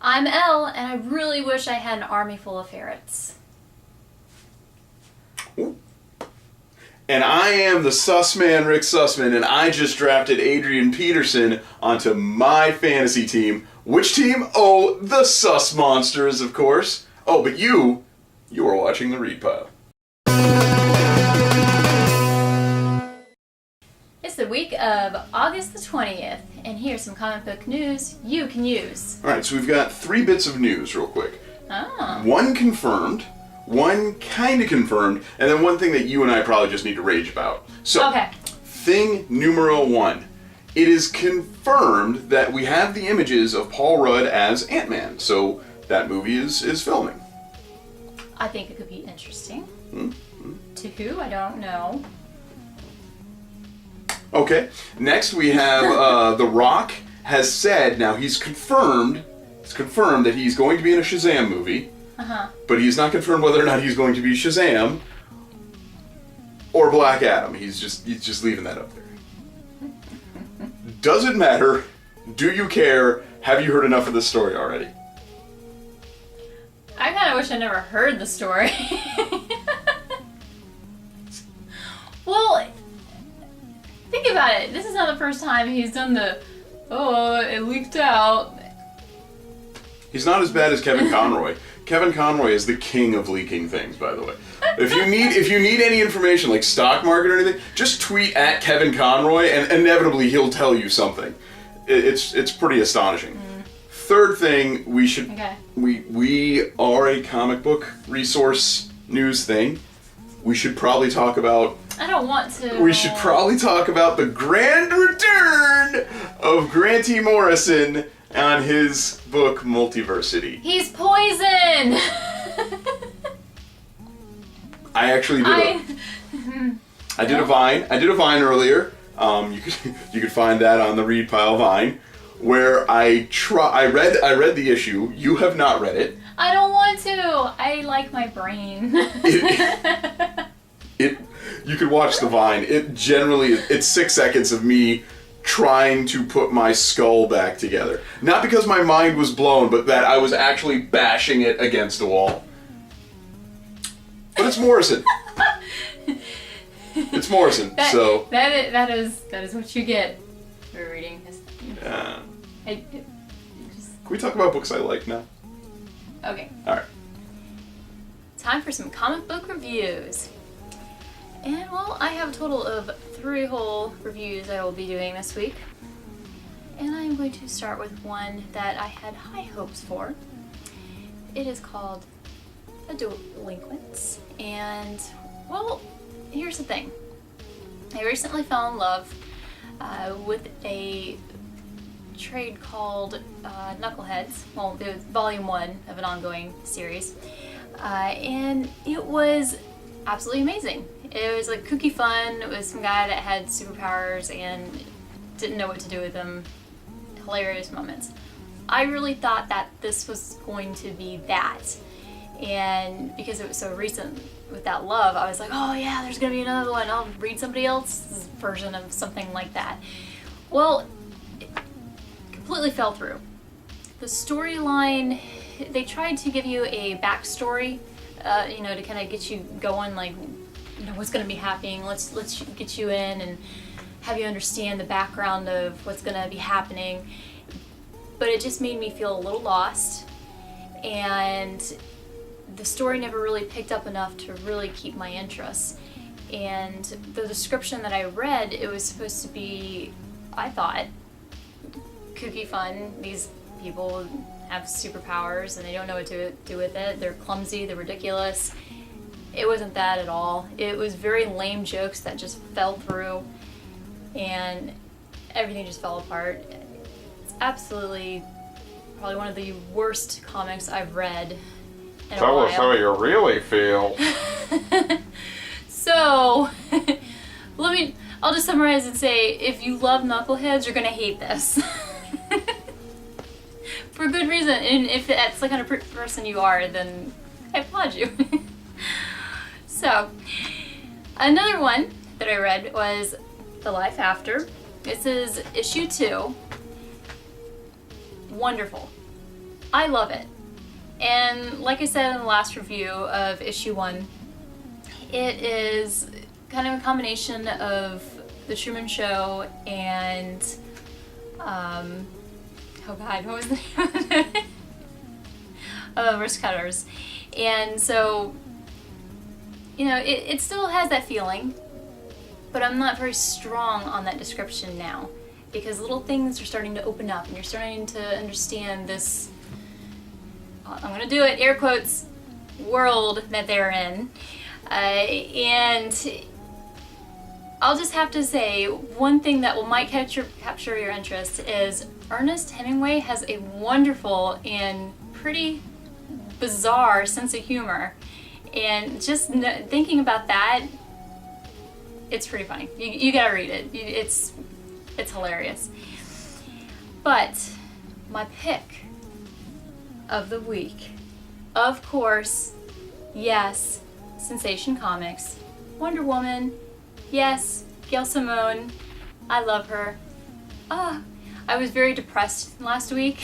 I'm Elle, and I really wish I had an army full of ferrets. Ooh. And I am the sus man, Rick Sussman, and I just drafted Adrian Peterson onto my fantasy team. Which team? Oh, the Sus Monsters, of course. Oh, but you are watching the Read Pile. It's the week of August the 20th, and here's some comic book news you can use. Alright, so we've got 3 bits of news real quick. Oh. One confirmed, one kind of confirmed, and then one thing that you and I probably just need to rage about. So, okay. Thing numero 1. It is confirmed that we have the images of Paul Rudd as Ant-Man, so that movie is filming. I think it could be interesting. Mm-hmm. To who? I don't know. Okay, next we have The Rock has said, now it's confirmed that he's going to be in a Shazam movie, but he's not confirmed whether or not he's going to be Shazam or Black Adam. He's just leaving that up there. Doesn't matter. Do you care? Have you heard enough of this story already? I kind of wish I never heard the story. Well, think about it. This is not the first time he's done it leaked out. He's not as bad as Kevin Conroy. Kevin Conroy is the king of leaking things, by the way. If you need any information like stock market or anything, just tweet at Kevin Conroy and inevitably he'll tell you something. It's pretty astonishing. Third thing, we are a comic book resource news thing. We should probably talk about... I don't want to. We should probably talk about the grand return of Grant Morrison on his book Multiversity. He's poison! I actually did I did a Vine. I did a Vine earlier. You could find that on the Read Pile Vine, where I read the issue. You have not read it. I don't want to. I like my brain. You could watch the Vine. It's 6 seconds of me trying to put my skull back together. Not because my mind was blown, but that I was actually bashing it against a wall. But it's Morrison. It's Morrison, so... That is what you get for reading his... Can we talk about books I like now? Okay. Alright. Time for some comic book reviews. And, well, I have a total of 3 whole reviews I will be doing this week. And I'm going to start with one that I had high hopes for. It is called Delinquents. And, well, here's the thing. I recently fell in love with a trade called Knuckleheads. Well, it was volume 1 of an ongoing series. And it was absolutely amazing. It was like kooky fun. It was some guy that had superpowers and didn't know what to do with them. Hilarious moments. I really thought that this was going to be that. And because it was so recent with that love, I was like, oh yeah, there's gonna be another one. I'll read somebody else's version of something like that. Well, it completely fell through. The storyline, they tried to give you a backstory, to kind of get you going, like, what's going to be happening. Let's get you in and have you understand the background of what's going to be happening. But it just made me feel a little lost, and the story never really picked up enough to really keep my interest. And the description that I read, it was supposed to be, I thought, kooky fun. These people have superpowers and they don't know what to do with it. They're clumsy, they're ridiculous. It wasn't that at all. It was very lame jokes that just fell through and everything just fell apart. It's absolutely probably one of the worst comics I've read in a while. Tell us how you really feel. So, I'll just summarize and say, if you love Knuckleheads, you're gonna hate this. For good reason, and if that's the kind of person you are, then I applaud you. So, another one that I read was The Life After. This is issue 2. Wonderful. I love it. And like I said in the last review of issue 1, it is kind of a combination of The Truman Show and, oh god, what was the name of it? Wrist Cutters. And so, you know, it still has that feeling, but I'm not very strong on that description now, because little things are starting to open up and you're starting to understand this, I'm gonna do it, air quotes, world that they're in. And I'll just have to say, one thing that might capture your interest is Ernest Hemingway has a wonderful and pretty bizarre sense of humor. And just thinking about that, it's pretty funny. You gotta read it. It's hilarious. But my pick of the week, of course, yes, Sensation Comics, Wonder Woman, yes, Gail Simone, I love her. I was very depressed last week,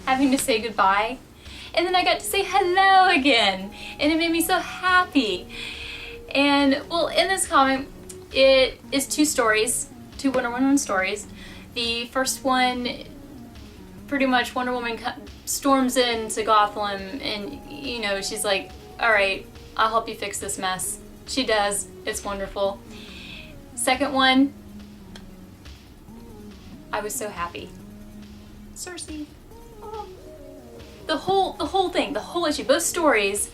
having to say goodbye, and then I got to say hello again, and it made me so happy. And, well, in this comic, it is 2 stories, 2 Wonder Woman stories. The first one, pretty much Wonder Woman storms into Gotham, and, you know, she's like, alright, I'll help you fix this mess. She does. It's wonderful. Second one, I was so happy. Cersei. Oh. The whole thing, the whole issue, both stories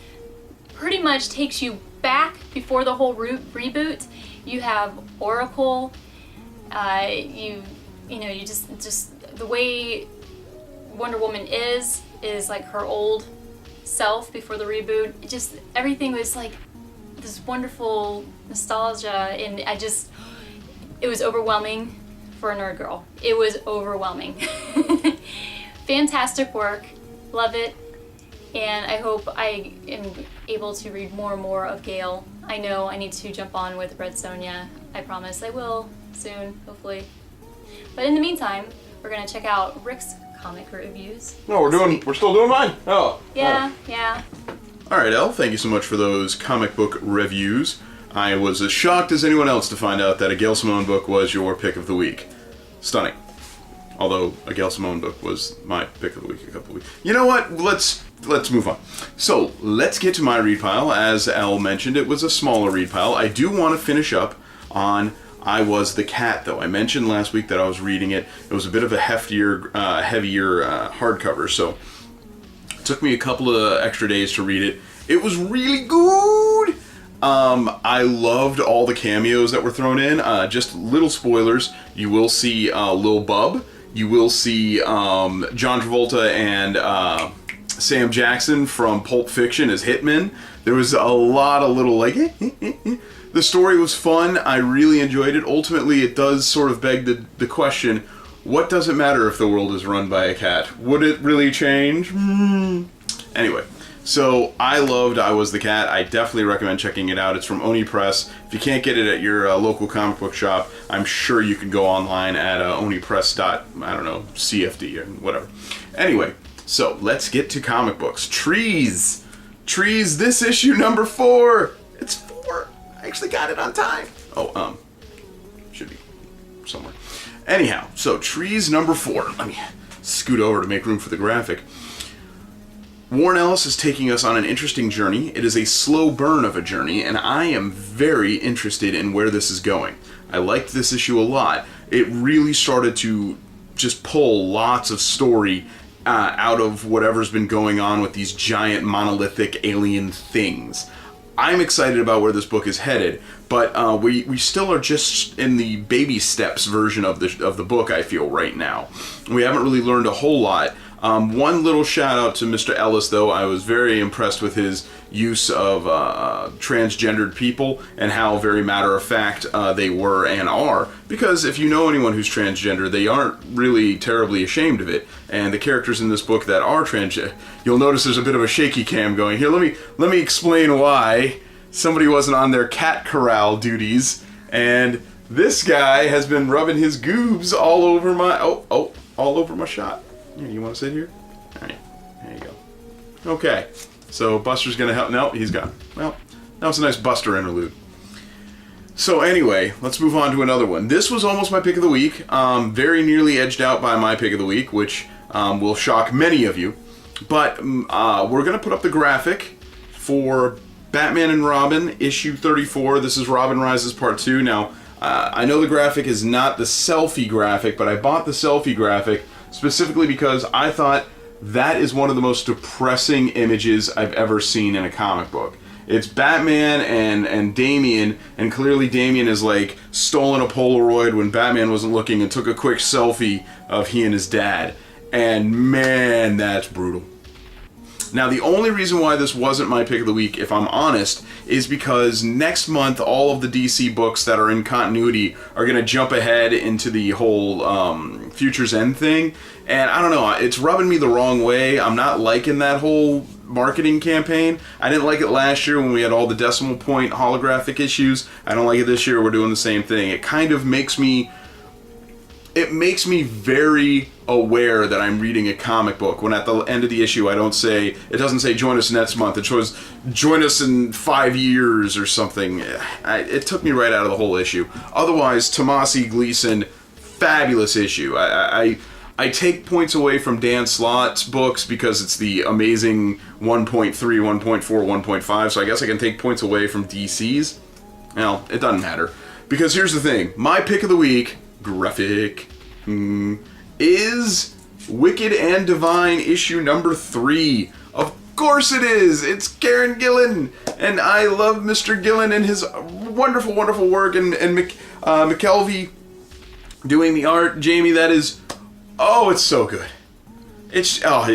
pretty much takes you back before the whole reboot. You have Oracle, you just the way Wonder Woman is like her old self before the reboot. It just, everything was like this wonderful nostalgia, and it was overwhelming for a nerd girl. It was overwhelming. Fantastic work, love it, and I hope I am able to read more and more of Gale. I know I need to jump on with Red Sonja. I promise I will soon, hopefully. But in the meantime, we're gonna check out Rick's comic reviews. No, we're still doing mine. Oh. Yeah. All right, Elle, thank you so much for those comic book reviews. I was as shocked as anyone else to find out that a Gail Simone book was your pick of the week. Stunning. Although a Gail Simone book was my pick of the week a couple of weeks. You know what? Let's move on. So let's get to my read pile. As Elle mentioned, it was a smaller read pile. I do want to finish up on I Was the Cat, though. I mentioned last week that I was reading it. It was a bit of a heavier hardcover, so it took me a couple of extra days to read it. It was really good. I loved all the cameos that were thrown in. Just little spoilers. You will see Lil Bub. You will see John Travolta and Sam Jackson from Pulp Fiction as hitmen. There was a lot of little like The story was fun. I really enjoyed it. Ultimately, it does sort of beg the question, what does it matter if the world is run by a cat? Would it really change? Anyway, so I loved I Was the Cat. I definitely recommend checking it out. It's from Oni Press. If you can't get it at your local comic book shop, I'm sure you can go online at onipress.cfd or whatever. Anyway, so let's get to comic books. Trees, this issue number 4. It's 4. I actually got it on time. Oh, should be somewhere. Anyhow, so Trees number 4. Let me scoot over to make room for the graphic. Warren Ellis is taking us on an interesting journey. It is a slow burn of a journey, and I am very interested in where this is going. I liked this issue a lot. It really started to just pull lots of story out of whatever's been going on with these giant monolithic alien things. I'm excited about where this book is headed, but we still are just in the baby steps version of the book, I feel, right now. We haven't really learned a whole lot. One little shout out to Mr. Ellis, though. I was very impressed with his use of transgendered people and how very matter-of-fact they were and are. Because if you know anyone who's transgender, they aren't really terribly ashamed of it. And the characters in this book that are transgender, you'll notice there's a bit of a shaky cam going here. Let me explain why. Somebody wasn't on their cat corral duties, and this guy has been rubbing his goobs all over my all over my shot. You want to sit here? All right. Okay. So Buster's gonna help. No, he's gone. Well, that was a nice Buster interlude. So anyway, let's move on to another one. This was almost my pick of the week. Very nearly edged out by my pick of the week, which will shock many of you. But we're gonna put up the graphic for Batman and Robin, issue 34. This is Robin Rises Part 2. Now, I know the graphic is not the selfie graphic, but I bought the selfie graphic specifically because I thought that is one of the most depressing images I've ever seen in a comic book. It's Batman and Damian, and clearly Damian has like stolen a Polaroid when Batman wasn't looking and took a quick selfie of he and his dad. And man, that's brutal. Now, the only reason why this wasn't my pick of the week, if I'm honest, is because next month all of the DC books that are in continuity are going to jump ahead into the whole Future's End thing. And I don't know, it's rubbing me the wrong way. I'm not liking that whole marketing campaign. I didn't like it last year when we had all the decimal point holographic issues. I don't like it this year. We're doing the same thing. It kind of makes me... It makes me very aware that I'm reading a comic book when at the end of the issue it doesn't say join us next month, it shows join us in 5 years or something. It took me right out of the whole issue. Otherwise, Tomasi Gleason, fabulous issue. I take points away from Dan Slott's books because it's the amazing 1.3, 1.4, 1.5, so I guess I can take points away from DC's. Well, it doesn't matter. Because here's the thing, my pick of the week, graphic, is Wicked and Divine issue number 3. Of course it is! It's Kieran Gillen! And I love Mr. Gillen and his wonderful, wonderful work, and McKelvey doing the art. Jamie, that is... Oh, it's so good. It's... Oh,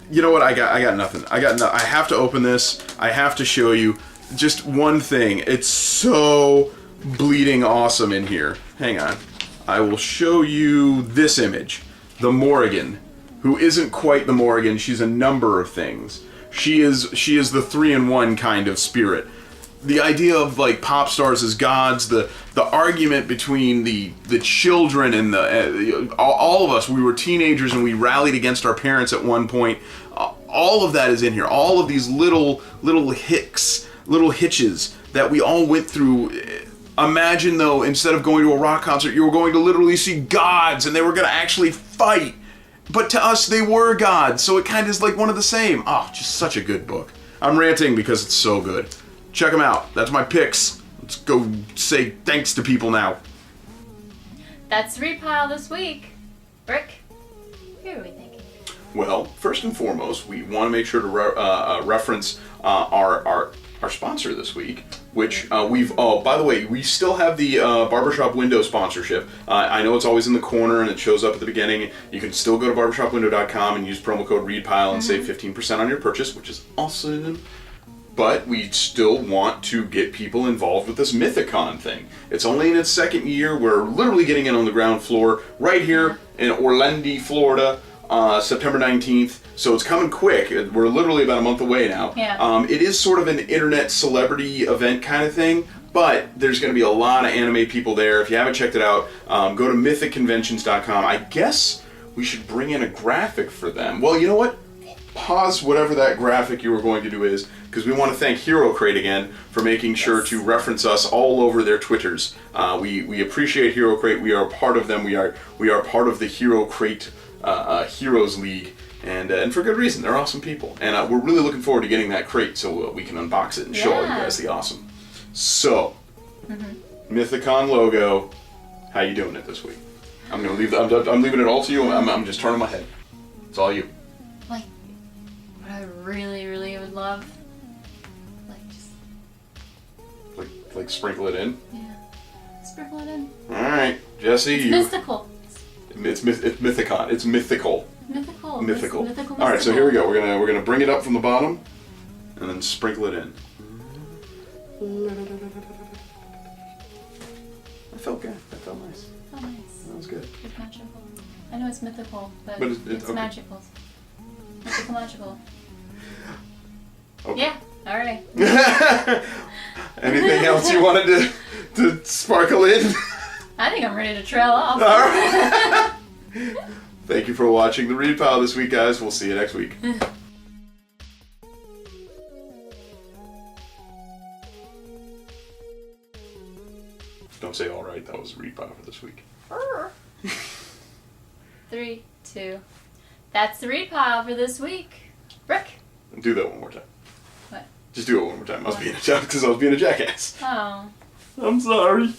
you know what? I got nothing. I have to open this. I have to show you just one thing. It's so bleeding awesome in here. Hang on. I will show you this image. The Morrigan, who isn't quite the Morrigan. She's a number of things. She is the 3-in-1 kind of spirit. The idea of like pop stars as gods, the argument between the children and all of us. We were teenagers and we rallied against our parents at one point. All of that is in here. All of these little hitches that we all went through. Imagine, though, instead of going to a rock concert, you were going to literally see gods, and they were going to actually fight. But to us, they were gods, so it kind of is like one of the same. Oh, just such a good book. I'm ranting because it's so good. Check them out. That's my picks. Let's go say thanks to people now. That's the Read Pile this week. Rick, who are we thinking? Well, first and foremost, we want to make sure to reference our sponsor this week, which by the way, we still have the Barbershop Window sponsorship. I know it's always in the corner and it shows up at the beginning. You can still go to barbershopwindow.com and use promo code READPILE and save 15% on your purchase, which is awesome. But we still want to get people involved with this Mythicon thing. It's only in its second year. We're literally getting in on the ground floor right here in Orlando, Florida, September 19th. So it's coming quick. We're literally about a month away now. Yeah. It is sort of an internet celebrity event kind of thing, but there's going to be a lot of anime people there. If you haven't checked it out, go to mythicconventions.com. I guess we should bring in a graphic for them. Well, you know what? Pause whatever that graphic you were going to do is, because we want to thank HeroCrate again for making sure to reference us all over their Twitters. We appreciate HeroCrate. We are part of them. We are part of the HeroCrate Heroes League. And for good reason. They're awesome people. And we're really looking forward to getting that crate so we can unbox it and show all you guys the awesome. So, Mythicon logo, how you doing it this week? I'm leaving it all to you. I'm just turning my head. It's all you. Like, what I really, really would love, Like sprinkle it in? Yeah. Sprinkle it in. Alright, Jesse, It's mystical. It's Mythicon. It's mythical. Mythical. All right, so here we go. We're gonna bring it up from the bottom, and then sprinkle it in. That felt good. That felt nice. Oh, nice. That was good. It's magical. I know it's mythical, but it's okay. magical. Magical. Okay. Yeah. All right. Anything else you wanted to sparkle in? I think I'm ready to trail off. All right. Thank you for watching the Read Pile this week, guys. We'll see you next week. Don't say all right. That was a read pile for this week. 3, 2. That's the read pile for this week. Rick. Do that one more time. What? Just do it one more time. I was being a jackass. Oh. I'm sorry.